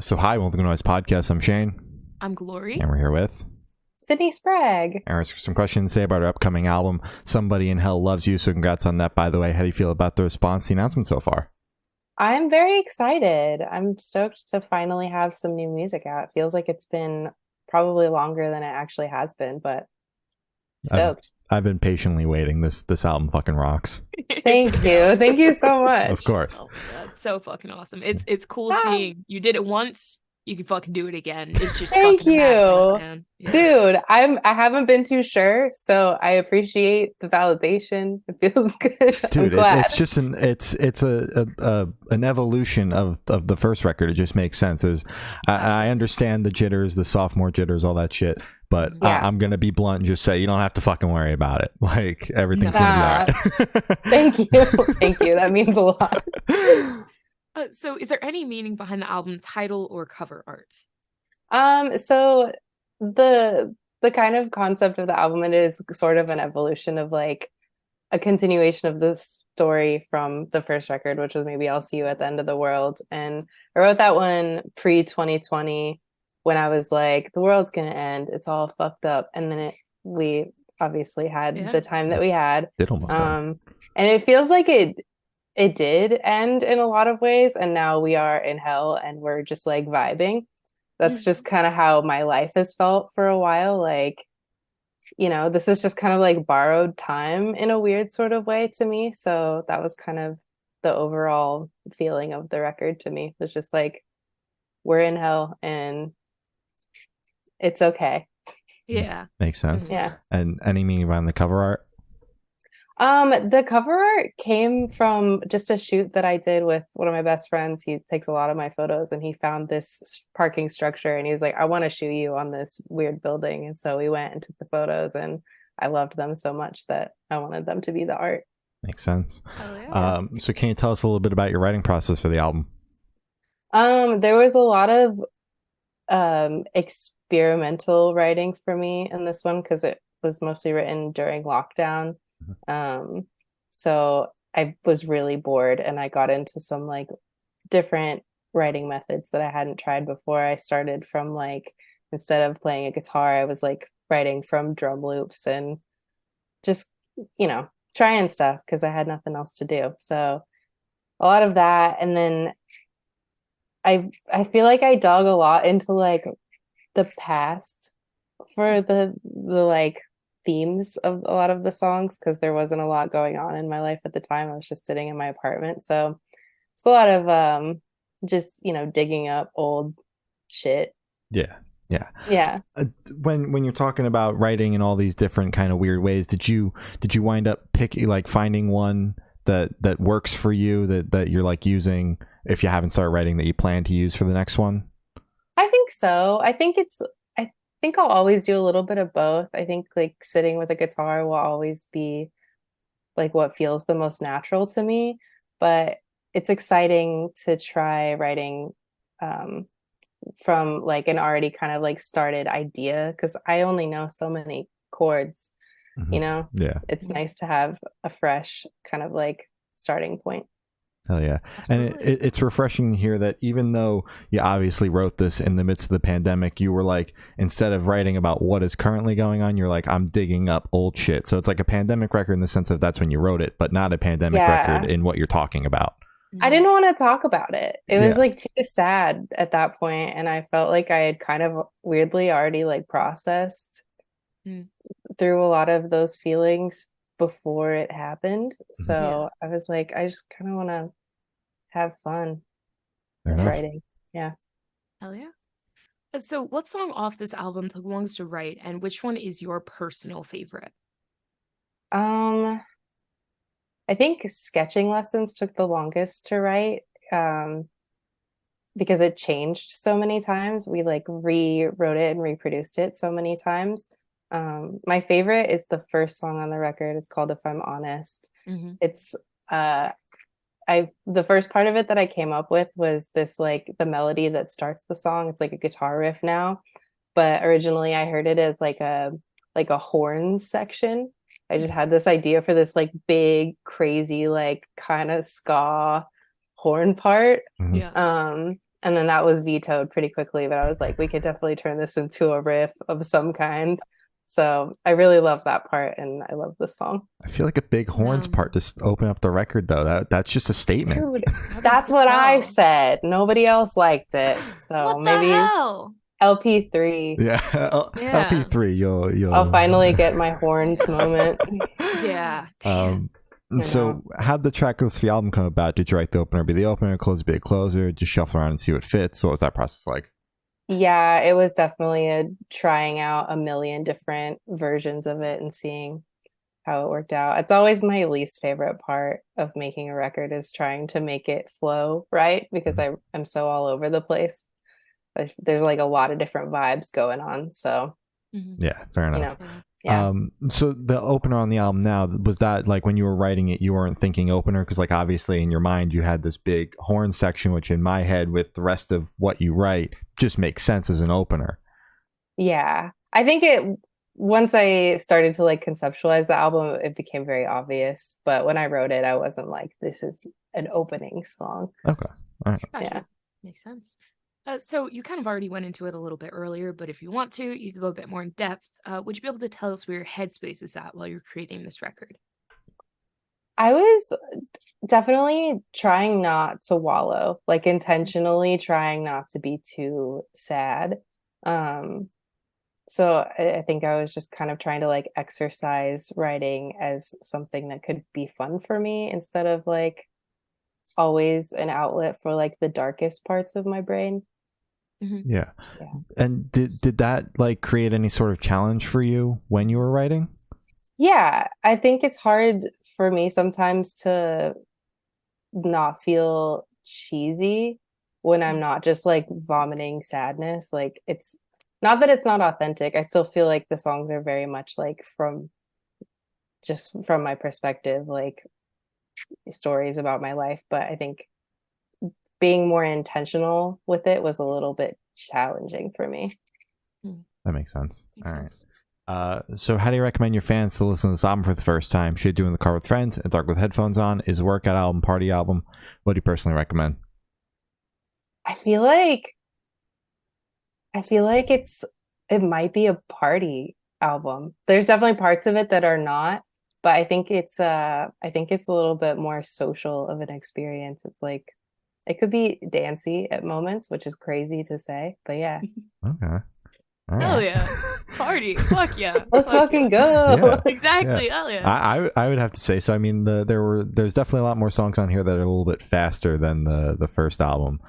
So hi, welcome to Noise Podcast. I'm Shane. I'm Glory. And we're here with Sydney Sprague. and some questions to say about our upcoming album, Somebody in Hell Loves You. So congrats on that, by the way. How do you feel about the response to the announcement so far? I'm very excited. I'm stoked to finally have some new music out. It feels like it's been probably longer than it actually has been, but stoked. I've been patiently waiting. This album fucking rocks. Thank you. Thank you so much. Of course. Oh, it's so fucking awesome. It's cool seeing you did it once, you can fucking do it again. It's just Thank fucking you. immaculate, man. Yeah. Dude, I haven't been too sure, so I appreciate the validation. It feels good. Dude, I'm glad. it's just an evolution of the first record. It just makes sense. I understand the jitters, the sophomore jitters, all that shit. But Yeah. I'm gonna be blunt and just say you don't have to fucking worry about it. Like everything's gonna be all right. Thank you. Thank you. That means a lot. So is there any meaning behind the album title or cover art? So the kind of concept of the album, it is sort of an evolution of like a continuation of the story from the first record, which was Maybe I'll See You at the End of the World. And I wrote that one pre 2020 when I was like, the world's gonna end, it's all fucked up. And then we obviously had the time that we had. It almost and it feels like it did end in a lot of ways, and now we are in hell and we're just like vibing. That's just kind of how my life has felt for a while. Like, this is just kind of like borrowed time in a weird sort of way to me. So that was kind of the overall feeling of the record to me. It's just like, we're in hell and it's okay. Yeah. makes sense. Yeah. And any meaning behind the cover art? The cover art came from just a shoot that I did with one of my best friends. He takes a lot of my photos, and he found this parking structure and he was like, I want to shoot you on this weird building. And so we went and took the photos, and I loved them so much that I wanted them to be the art. Makes sense. Oh, yeah. So can you tell us a little bit about your writing process for the album? There was a lot of experimental writing for me in this one because it was mostly written during lockdown. So I was really bored, and I got into some like different writing methods that I hadn't tried before. I started from like, instead of playing a guitar, I was like writing from drum loops and just, trying stuff because I had nothing else to do. So a lot of that. And then I feel like I dug a lot into like the past for the like themes of a lot of the songs, because there wasn't a lot going on in my life at the time. I was just sitting in my apartment, so it's a lot of just digging up old shit. Yeah. When When you're talking about writing in all these different kind of weird ways, did you wind up finding one that works for you, that you're like using if you haven't started writing, that you plan to use for the next one? I think so. I think I'll always do a little bit of both. I think like sitting with a guitar will always be like what feels the most natural to me, but it's exciting to try writing from like an already kind of like started idea, because I only know so many chords. Yeah. It's nice to have a fresh kind of like starting point. Hell yeah. Absolutely. And it's refreshing to hear that even though you obviously wrote this in the midst of the pandemic, you were like, instead of writing about what is currently going on, you're like, I'm digging up old shit. So it's like a pandemic record in the sense of that's when you wrote it, but not a pandemic record in what you're talking about. I didn't want to talk about it. It was Yeah. like too sad at that point, and I felt like I had kind of weirdly already like processed through a lot of those feelings before it happened. So I was like, I just kind of want to have fun with writing. Yeah. Hell yeah. So what song off this album took longest to write, and which one is your personal favorite? I think Sketching Lessons took the longest to write, because it changed so many times. We like rewrote it and reproduced it so many times. My favorite is the first song on the record. It's called If I'm Honest. It's the first part of it that I came up with was this like the melody that starts the song. It's like a guitar riff now, but originally I heard it as like a horn section. I just had this idea for this like big, crazy, like kind of ska horn part. Yeah. And then that was vetoed pretty quickly, but I was like, we could definitely turn this into a riff of some kind. So I really love that part, and I love the song. I feel like a big horns part just open up the record though. That's just a statement. Dude, that's what I said. Nobody else liked it. So What the maybe hell? LP3. Yeah. Yeah. LP3, you'll I'll finally get my horns moment. Yeah. Damn. So how'd the track list for the album come about? Did you write the opener be the opener, close be a closer, just shuffle around and see what fits? What was that process like? Yeah, it was definitely a trying out a million different versions of it and seeing how it worked out. It's always my least favorite part of making a record is trying to make it flow right, because I'm so all over the place. There's like a lot of different vibes going on. So yeah, fair enough. Yeah. So the opener on the album now, was that like when you were writing it, you weren't thinking opener? Because like obviously in your mind you had this big horn section, which in my head with the rest of what you write just makes sense as an opener. Yeah. I think once I started to like conceptualize the album, it became very obvious. But when I wrote it, I wasn't like, this is an opening song. Okay. All right. Gotcha. Yeah. Makes sense. So you kind of already went into it a little bit earlier, but if you want to, you could go a bit more in depth. Would you be able to tell us where your headspace is at while you're creating this record? I was definitely trying not to wallow, like intentionally trying not to be too sad. So I think I was just kind of trying to like exercise writing as something that could be fun for me instead of like always an outlet for like the darkest parts of my brain. Yeah. And did that like create any sort of challenge for you when you were writing? Yeah, I think it's hard for me sometimes to not feel cheesy when I'm not just like vomiting sadness. Like it's not that it's not authentic. I still feel like the songs are very much like from my perspective, like stories about my life. But I think being more intentional with it was a little bit challenging for me. That makes sense. All right. So how do you recommend your fans to listen to this album for the first time? Should do in the car with friends, and dark with headphones on? Is a workout album, party album? What do you personally recommend? I feel like it might be a party album. There's definitely parts of it that are not, but I think it's a little bit more social of an experience. It's like it could be dancey at moments, which is crazy to say, but yeah. Okay. All Hell right. yeah. Party. Fuck yeah. Let's Fuck fucking yeah. go. Yeah. Exactly. Yeah. Hell yeah. I would have to say so. I mean, there's definitely a lot more songs on here that are a little bit faster than the first album.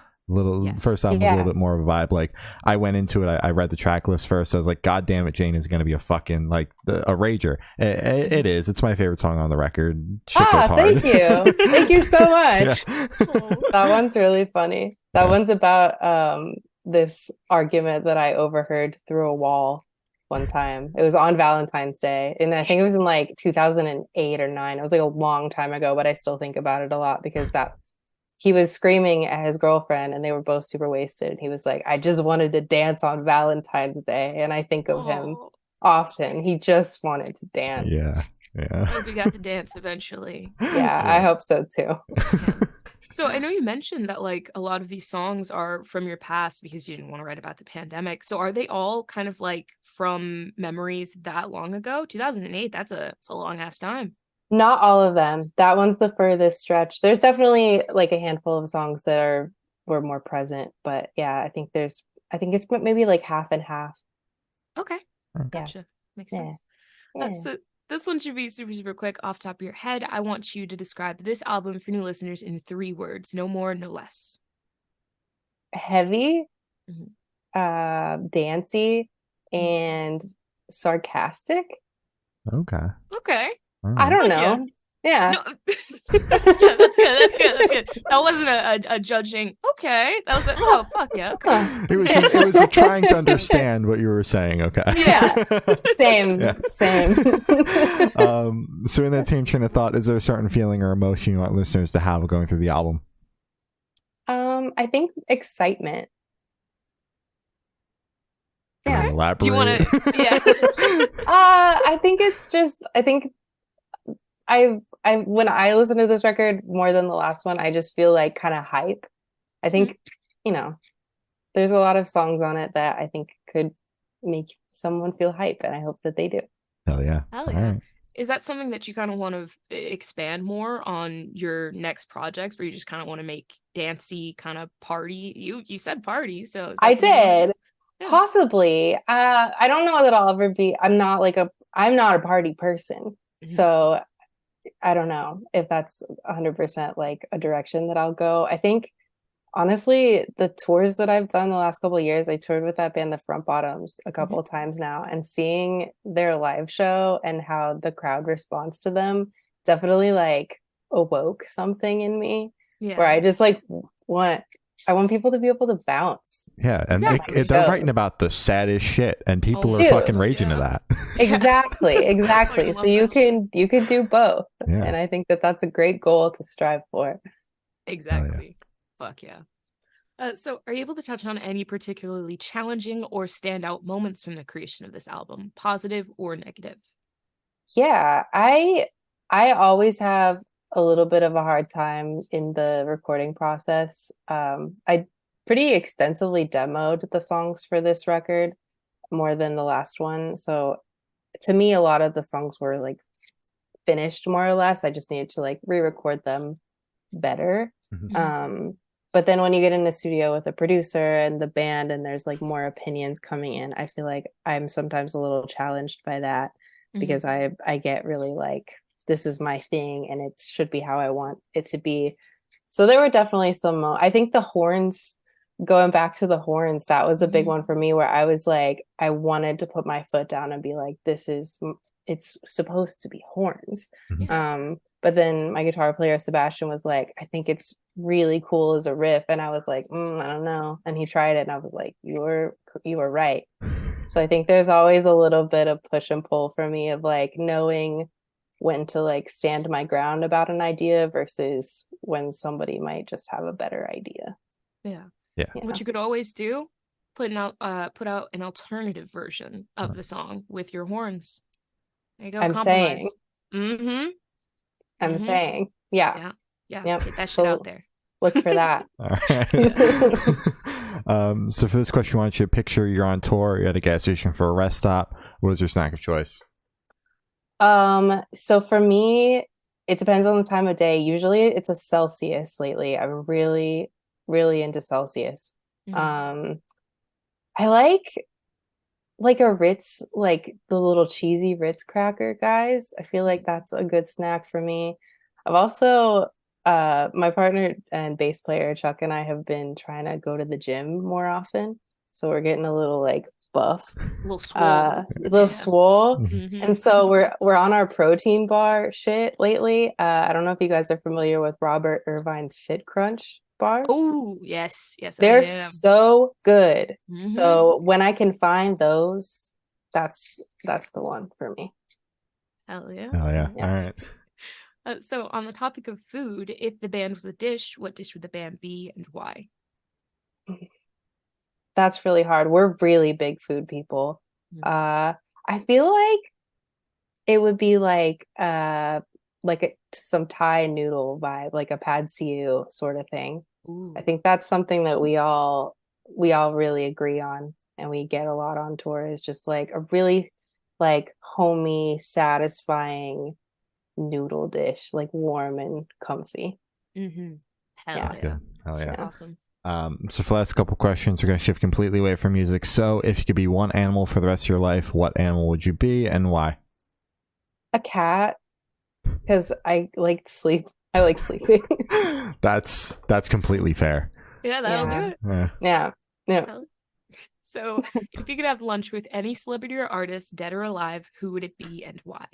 First album was a little bit more of a vibe. Like I went into it, I read the track list first. I was like, God damn it, Jane is going to be a fucking like a rager. It is. It's my favorite song on the record. Shit goes hard. Thank you. Thank you so much. Yeah. That one's really funny. That one's about this argument that I overheard through a wall one time. It was on Valentine's Day, and I think it was in like 2008 or 9. It was like a long time ago, but I still think about it a lot because he was screaming at his girlfriend and they were both super wasted. And he was like, I just wanted to dance on Valentine's Day. And I think of him often. He just wanted to dance. Yeah. I hope you got to dance eventually. Yeah, I hope so too. Yeah. So I know you mentioned that like a lot of these songs are from your past because you didn't want to write about the pandemic. So are they all kind of like from memories that long ago? 2008, it's a long ass time. Not all of them. That one's the furthest stretch. There's definitely like a handful of songs that were more present, but yeah, I think it's maybe like half and half. Okay. Gotcha. Makes sense. Yeah. So this one should be super, super quick off the top of your head. I want you to describe this album for new listeners in 3 words. No more, no less. Heavy, dancey, and sarcastic. Okay. Right. I don't know. Yeah. No. Yeah, that's good. That wasn't a judging. Okay. That was oh fuck yeah. Okay. It was a trying to understand what you were saying. Okay. Yeah. Same. So in that same train of thought, is there a certain feeling or emotion you want listeners to have going through the album? I think excitement. Can you elaborate? Do you want to? Yeah. When I listen to this record more than the last one, I just feel like kind of hype. I think you know, there's a lot of songs on it that I think could make someone feel hype, and I hope that they do. Hell yeah. Hell All yeah. right. Is that something that you kind of want to expand more on your next projects, where you just kind of want to make dancey kind of party? You said party, so is I that something you want to did. do? Yeah. Possibly. I don't know that I'll ever be, I'm not a party person. Mhm. So I don't know if that's 100% like a direction that I'll go. I think honestly, the tours that I've done the last couple of years, I toured with that band, the Front Bottoms, a couple Mhm. of times now, and seeing their live show and how the crowd responds to them definitely like awoke something in me where Yeah. I just like want I want people to be able to bounce Yeah, and Exactly. they're writing shows. about the saddest shit, and people Oh are my Dude, fucking God, raging to yeah. that. Yeah. exactly, exactly. Fucking So love that shit. you can do both. Yeah. And I think that that's a great goal to strive for. Hell yeah. Exactly. Fuck yeah. So, are you able to touch on any particularly challenging or standout moments from the creation of this album, positive or negative? Yeah, I always have a little bit of a hard time in the recording process. I pretty extensively demoed the songs for this record more than the last one. So to me, a lot of the songs were like finished more or less. I just needed to like re-record them better. Mhm. Mhm. But then when you get in the studio with a producer and the band and there's like more opinions coming in, I feel like I'm sometimes a little challenged by that Mhm. because I get really like this is my thing and it should be how I want it to be. So there were definitely some I think the horns, going back to the horns, that was a big Mhm. one for me where I was like I wanted to put my foot down and be like it's supposed to be horns. Mhm. Yeah. But then my guitar player Sebastian was like, I think it's really cool as a riff, and I was like, I don't know. And he tried it, and I was like, you were right. So I think there's always a little bit of push and pull for me of like knowing when to like stand my ground about an idea versus when somebody might just have a better idea. Yeah. Yeah. Yeah. What you could always do, put out an alternative version of the song with your horns. There you go, I'm saying, compromise. Mm-hmm. I'm Mm-hmm. saying, yeah, Yeah. Yeah. yep. Get that shit out So there. look for that. All right. So for this question, I want you to picture you're on tour, you're at a gas station for a rest stop. What is your snack of choice? So for me, it depends on the time of day. Usually it's a Celsius lately. I'm really, really into Celsius. Mhm. I like a Ritz, like the little cheesy Ritz cracker guys. I feel like that's a good snack for me. I've also my partner and bass player Chuck and I have been trying to go to the gym more often. So we're getting a little like buff, A little swole. a little Yeah. swole. Mhm. And so we're on our protein bar shit lately. I don't know if you guys are familiar with Robert Irvine's Fit Crunch bars. Oh, yes. Yes, I They're am. so good. Mhm. So when I can find those, that's the one for me. Hell yeah. Oh yeah. Yeah. All right. So on the topic of food, if the band was a dish, what dish would the band be and why? That's really hard. We're really big food people. Mhm. I feel like it would be like some Thai noodle vibe, like a pad see ew sort of thing. Ooh. I think that's something that we all really agree on and we get a lot on tour is just like a really like homey, satisfying noodle dish, like warm and comfy. Mm-hmm. Hell Yeah. That's yeah. good. Hell yeah. That's awesome. So for the last couple questions, we're gonna shift completely away from music. So if you could be one animal for the rest of your life, what animal would you be and why? A cat, because I like sleep. I like sleeping. That's completely fair. Yeah, that'll do Yeah. it. Yeah. Yeah. Yeah. Hell- So if you could have lunch with any celebrity or artist, dead or alive, who would it be and why?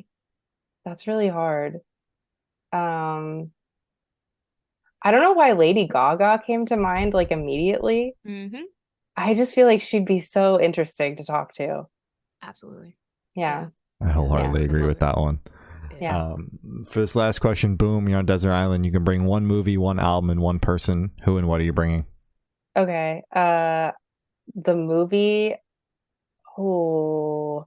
That's really hard. Um, I don't know why Lady Gaga came to mind like immediately. Mm-hmm. I just feel like she'd be so interesting to talk to. Absolutely. Yeah. I wholeheartedly Yeah. agree Love with it. that one. Yeah. For this last question, boom, you're on desert island. You can bring one movie, one album, and one person. Who and what are you bringing? Okay. The movie. Oh,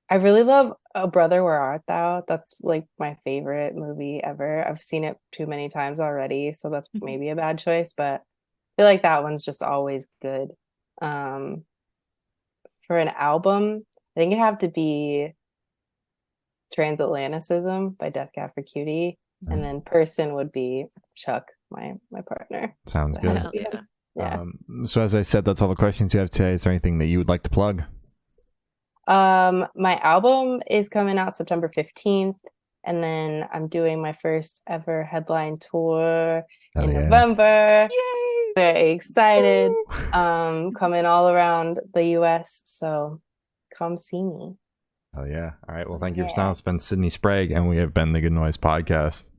I really love Oh Brother, Where Art Thou? That's like my favorite movie ever. I've seen it too many times already, so that's maybe a bad choice, but feel like that one's just always good. Um, for an album, I think it'd have to be Transatlanticism by Death Cab for Cutie, and then person would be Chuck, my partner. Sounds That has good. to be him. Yeah. So as I said, that's all the questions you have today. Is there anything that you would like to plug? My album is coming out September 15th, and then I'm doing my first ever headline tour in November. Yay! Very excited. Coming all around the US, so come see me. Oh yeah. All right. Well, thank you for sound. It's been Sydney Sprague, and we have been the Good Noise Podcast.